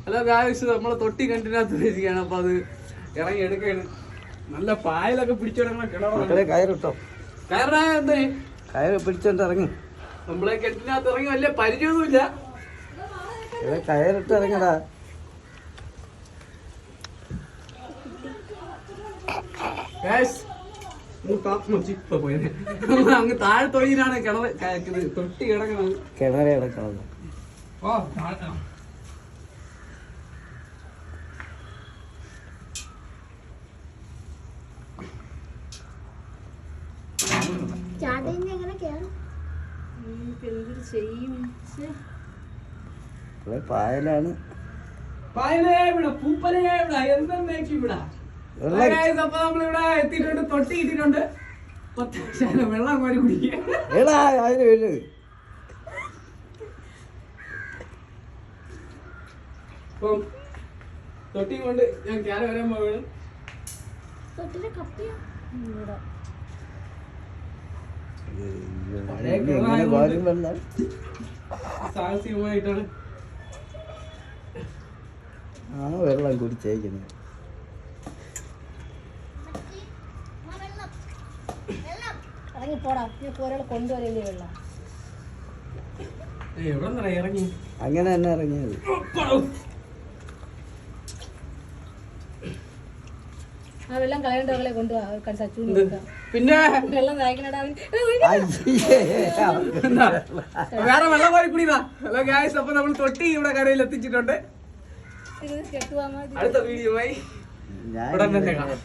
Hello guys, നമ്മളെ തൊട്ടി കണ്ടിനകത്ത് വെച്ചിരിക്കുകയാണ്. അപ്പൊ അത് ഇറങ്ങി എടുക്കാണ്. നല്ല പായലൊക്കെ പിടിച്ചോടങ്ങ കയറിട്ടോ, കയറായ എന്തേ കയറ് പിടിച്ചോണ്ട് ഇറങ്ങി. നമ്മളെ കെട്ടിനകത്ത് ഇറങ്ങി വലിയ പരിചയമൊന്നുമില്ല. കയറിട്ട് ഇറങ്ങടാ. അങ്ങ് താഴെ തൊഴിലാണ് തൊട്ടി കിടക്കുന്നത്. കിണറെ കിടക്കണത്. പായലാണ്. അപ്പൊ നമ്മളിവിടെ എത്തിയിട്ടുണ്ട്, തൊട്ടി ഇട്ടിട്ടുണ്ട്. വെള്ളം കോരി കുടിക്കുക. അപ്പം തൊട്ടി കൊണ്ട് ഞാൻ ക്യാര വരാൻ പോവുകയാണ്. സാഹസികമായിട്ടാണ് വെള്ളം കുടിച്ചേക്കുന്നത്. ഇറങ്ങി അങ്ങനെ തന്നെ ഇറങ്ങിയത്. വെള്ളം കളയണ്ടവളെ കൊണ്ടുപോകാൻ പിന്നെ വെള്ളം നയിക്കണടാ. വേറെ വെള്ളം കോരി കുടിക്കാ. ഹലോ ഗായ്സ്, അപ്പൊ നമ്മൾ തൊട്ടി ഇവിടെ കരയിൽ എത്തിച്ചിട്ടുണ്ട്. അടുത്ത വീഡിയോയുമായി ഉടൻ തന്നെ കാണാം.